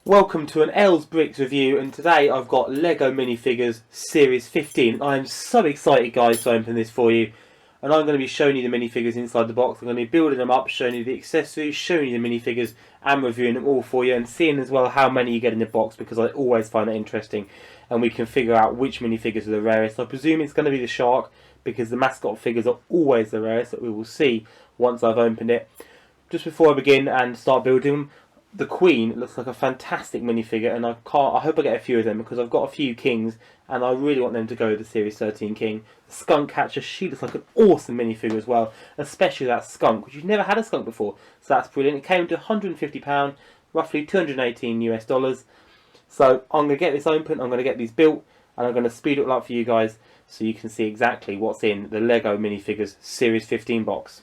Welcome to an Els Bricks review, and today I've got Lego Minifigures Series 15. I'm so excited, guys, to open this for you. And I'm going to be showing you the minifigures inside the box. I'm going to be building them up, showing you the accessories, showing you the minifigures, and reviewing them all for you, and seeing as well how many you get in the box, because I always find that interesting. And we can figure out which minifigures are the rarest. I presume it's going to be the shark, because the mascot figures are always the rarest, that we will see once I've opened it. Just before I begin and start building them, the Queen looks like a fantastic minifigure, and I hope I get a few of them, because I've got a few kings and I really want them to go to the Series 13 King. The Skunk Catcher, she looks like an awesome minifigure as well, especially that skunk, which you've never had a skunk before, so that's brilliant. It came to £150, roughly $218 US. So I'm going to get this open, I'm going to get these built, and I'm going to speed it up for you guys so you can see exactly what's in the Lego Minifigures Series 15 box.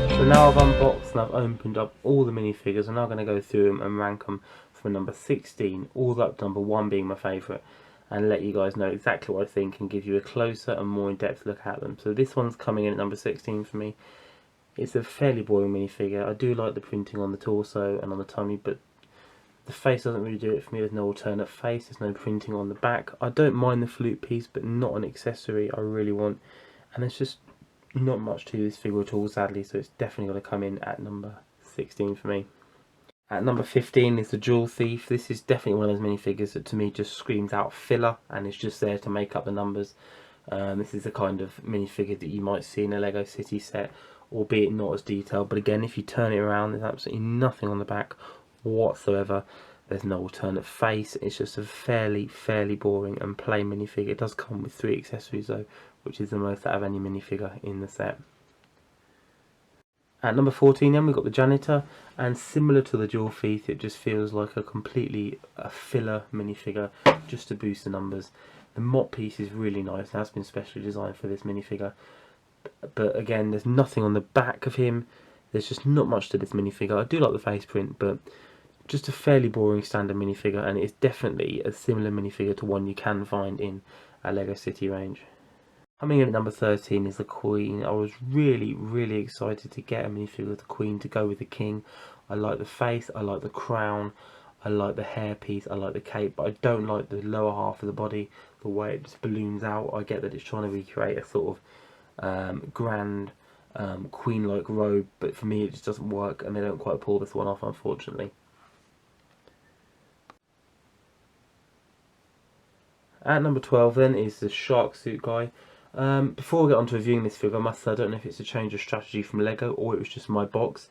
So now I've unboxed and I've opened up all the minifigures. I'm now going to go through them and rank them from number 16 all the way up to number 1 being my favourite, and let you guys know exactly what I think and give you a closer and more in-depth look at them. So this one's coming in at number 16 for me. It's a fairly boring minifigure. I do like the printing on the torso and on the tummy, but the face doesn't really do it for me. There's no alternate face, there's no printing on the back. I don't mind the flute piece, but not an accessory I really want. And it's just not much to this figure at all, sadly, so it's definitely going to come in at number 16 for me. At number 15 is the Jewel Thief. This is definitely one of those minifigures that to me just screams out filler, and it's just there to make up the numbers. This is the kind of minifigure that you might see in a Lego City set, albeit not as detailed, but again, if you turn it around, there's absolutely nothing on the back whatsoever. There's no alternate face. It's just a fairly boring and plain minifigure. It does come with 3 accessories though, which is the most out of any minifigure in the set. At number 14 then we've got the Janitor, and similar to the Jewel Thief, it just feels like a filler minifigure just to boost the numbers. The mop piece is really nice, it has been specially designed for this minifigure, but again, there's nothing on the back of him. There's just not much to this minifigure. I do like the face print, but just a fairly boring standard minifigure, and it's definitely a similar minifigure to one you can find in a Lego City range. Coming in at number 13 is the Queen. I was really excited to get a minifigure of the Queen to go with the King. I like the face, I like the crown, I like the hairpiece, I like the cape, but I don't like the lower half of the body, the way it just balloons out. I get that it's trying to recreate a sort of grand queen-like robe, but for me it just doesn't work, and they don't quite pull this one off, unfortunately. At number 12 then is the shark suit guy. Before I get on to reviewing this figure, I must say I don't know if it's a change of strategy from Lego or it was just my box,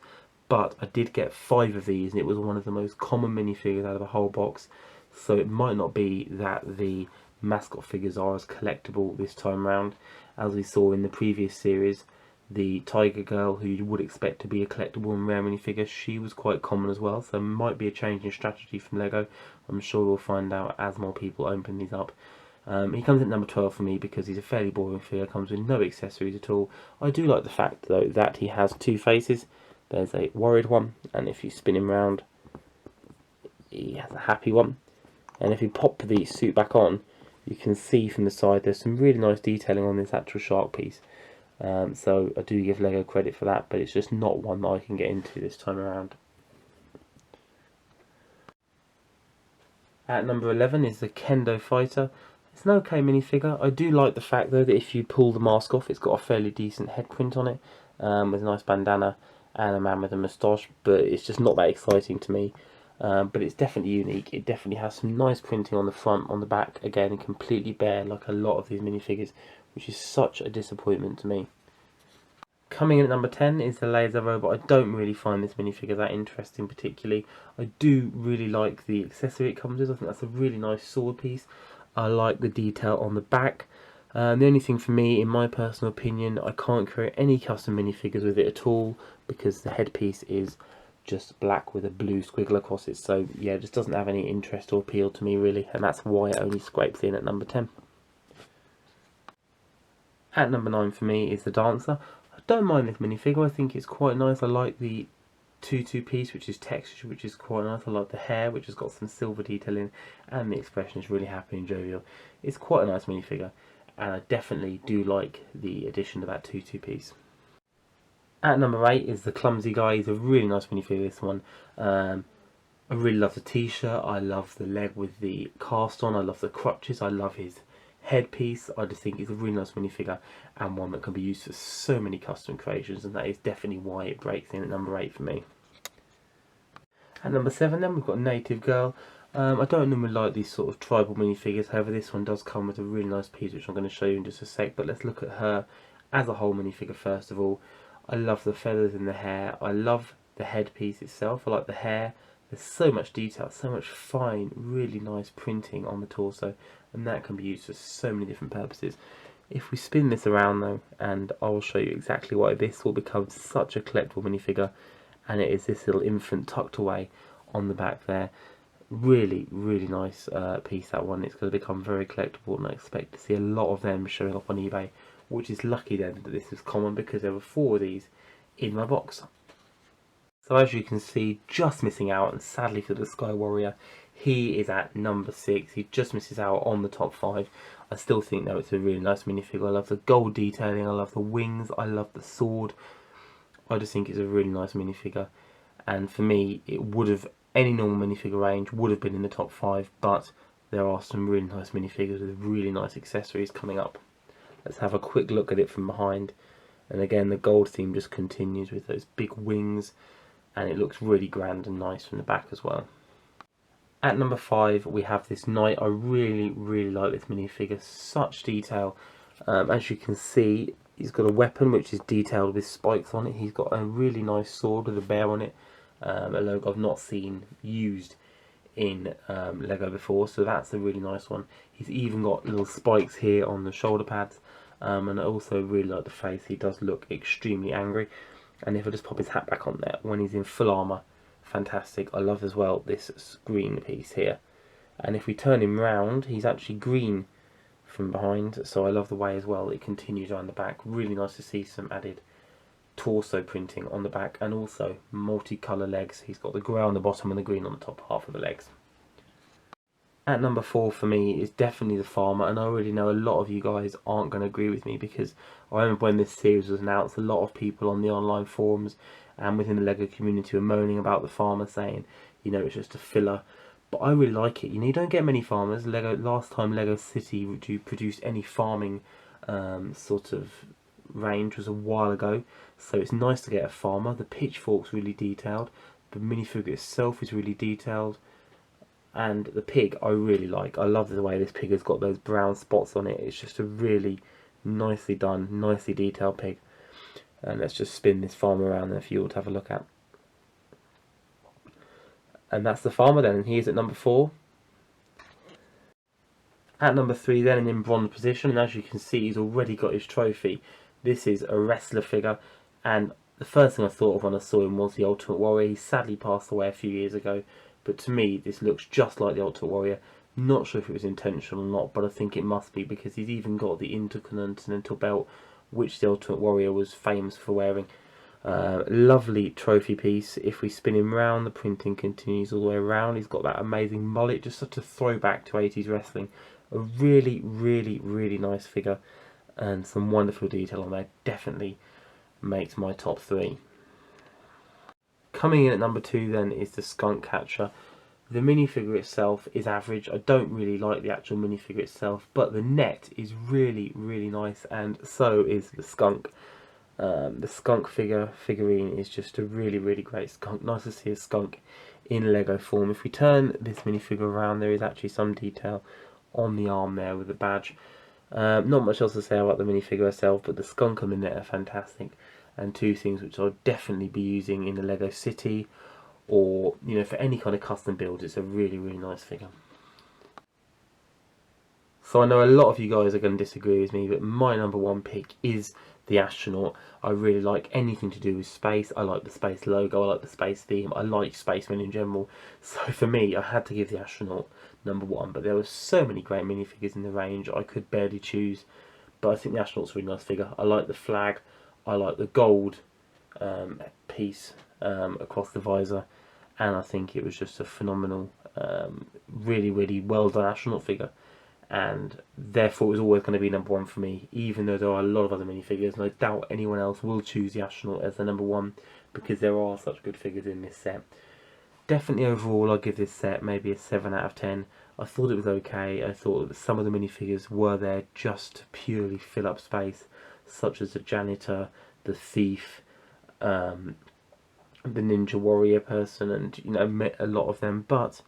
but I did get 5 of these and it was one of the most common minifigures out of the whole box, so it might not be that the mascot figures are as collectible this time round. As we saw in the previous series, the Tiger Girl, who you would expect to be a collectible and rare minifigure, she was quite common as well, so it might be a change in strategy from Lego. I'm sure we'll find out as more people open these up. He comes at number 12 for me because he's a fairly boring figure, comes with no accessories at all. I do like the fact though that he has 2 faces. There's a worried one, and if you spin him round, he has a happy one. And if you pop the suit back on, you can see from the side there's some really nice detailing on this actual shark piece. So I do give Lego credit for that, but it's just not one that I can get into this time around. At number 11 is the Kendo Fighter. It's an okay minifigure. I do like the fact though that if you pull the mask off, it's got a fairly decent head print on it, with a nice bandana and a man with a moustache, but it's just not that exciting to me. But it's definitely unique. It definitely has some nice printing on the front, on the back, again completely bare like a lot of these minifigures, which is such a disappointment to me. Coming in at number 10 is the Laser Robot. I don't really find this minifigure that interesting particularly. I do really like the accessory it comes with. I think that's a really nice sword piece. I like the detail on the back. The only thing for me, in my personal opinion, I can't create any custom minifigures with it at all because the headpiece is just black with a blue squiggle across it. So yeah, it just doesn't have any interest or appeal to me really, and that's why it only scrapes in at number 10. At number 9 for me is the Dancer. I don't mind this minifigure, I think it's quite nice. I like the tutu piece, which is textured, which is quite nice. I like the hair, which has got some silver detailing, and the expression is really happy and jovial. It's quite a nice minifigure, and I definitely do like the addition to that tutu piece. At number 8 is the Clumsy Guy. He's a really nice minifigure, this one. I really love the t-shirt, I love the leg with the cast on, I love the crutches, I love his headpiece. I just think it's a really nice minifigure and one that can be used for so many custom creations, and that is definitely why it breaks in at number 8 for me. At number 7 then we've got Native Girl. I don't normally like these sort of tribal minifigures, however this one does come with a really nice piece which I'm going to show you in just a sec, but let's look at her as a whole minifigure first of all. I love the feathers in the hair, I love the headpiece itself, I like the hair. There's so much detail, so much fine, really nice printing on the torso, and that can be used for so many different purposes. If we spin this around though, and I'll show you exactly why this will become such a collectible minifigure, and it is this little infant tucked away on the back there. Really nice piece, that one. It's going to become very collectible, and I expect to see a lot of them showing up on eBay, which is lucky then that this is common because there were 4 of these in my box. So as you can see, just missing out, and sadly for the Sky Warrior, he is at number 6. He just misses out on the top 5. I still think though it's a really nice minifigure. I love the gold detailing, I love the wings, I love the sword. I just think it's a really nice minifigure, and for me it would have, any normal minifigure range would have been in the top 5, but there are some really nice minifigures with really nice accessories coming up. Let's have a quick look at it from behind, and again the gold theme just continues with those big wings, and it looks really grand and nice from the back as well. At number 5 we have this knight. I really like this minifigure, such detail. As you can see, he's got a weapon which is detailed with spikes on it. He's got a really nice sword with a bear on it, a logo I've not seen used in Lego before, so that's a really nice one. He's even got little spikes here on the shoulder pads, and I also really like the face. He does look extremely angry. And if I just pop his hat back on there, when he's in full armour, fantastic. I love as well this green piece here. And if we turn him round, he's actually green from behind, so I love the way as well it continues around the back. Really nice to see some added torso printing on the back, and also multicolour legs. He's got the grey on the bottom and the green on the top half of the legs. At number 4 for me is definitely the Farmer, and I already know a lot of you guys aren't going to agree with me, because I remember when this series was announced, a lot of people on the online forums and within the LEGO community were moaning about the Farmer, saying, you know, it's just a filler. But I really like it. You know, you don't get many farmers. Last time Lego City produced any farming sort of range was a while ago, so it's nice to get a farmer. The pitchfork's really detailed, the minifigure itself is really detailed, and the pig I really like. I love the way this pig has got those brown spots on it. It's just a really nicely done, nicely detailed pig. And let's just spin this farmer around there for you all to have a look at. And that's the Farmer then, and he's at number 4. At number 3 then, and in bronze position, and as you can see, he's already got his trophy. This is a wrestler figure, and the first thing I thought of when I saw him was the Ultimate Warrior. He sadly passed away a few years ago, but to me this looks just like the Ultimate Warrior. Not sure if it was intentional or not, but I think it must be, because he's even got the Intercontinental belt, which the Ultimate Warrior was famous for wearing. Lovely trophy piece. If we spin him round, the printing continues all the way around. He's got that amazing mullet, just such a throwback to 80s wrestling. A really, really, really nice figure, and some wonderful detail on there. Definitely makes my top 3. Coming in at number 2 then is the Skunk Catcher. The minifigure itself is average. I don't really like the actual minifigure itself, but the net is really, really nice, and so is the skunk. The skunk figurine is just a really, really great skunk. Nice to see a skunk in Lego form. If we turn this minifigure around, there is actually some detail on the arm there with the badge. Not much else to say about the minifigure herself, but the skunk and the net are fantastic, and two things which I'll definitely be using in the Lego City, or you know, for any kind of custom build. It's a really, really nice figure. So I know a lot of you guys are going to disagree with me, but my number 1 pick is the astronaut. I really like anything to do with space. I like the space logo, I like the space theme, I like spacemen in general. So for me, I had to give the astronaut number 1, but there were so many great minifigures in the range, I could barely choose. But I think the astronaut's a really nice figure. I like the flag, I like the gold piece across the visor, and I think it was just a phenomenal, really, really well done astronaut figure. And therefore it was always going to be number 1 for me, even though there are a lot of other minifigures, and I doubt anyone else will choose the astronaut as the number 1, because there are such good figures in this set. Definitely overall I'll give this set maybe a 7 out of 10. I thought it was okay. I thought that some of the minifigures were there just to purely fill up space, such as the janitor, the thief, the ninja warrior person, and you know, a lot of them. But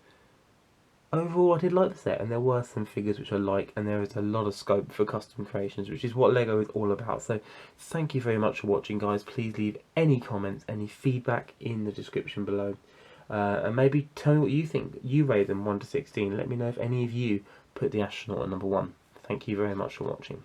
overall I did like the set, and there were some figures which I like, and there is a lot of scope for custom creations, which is what Lego is all about. So thank you very much for watching, guys. Please leave any comments, any feedback in the description below, and maybe tell me what you think. You rate them 1 to 16. Let me know if any of you put the astronaut at number 1. Thank you very much for watching.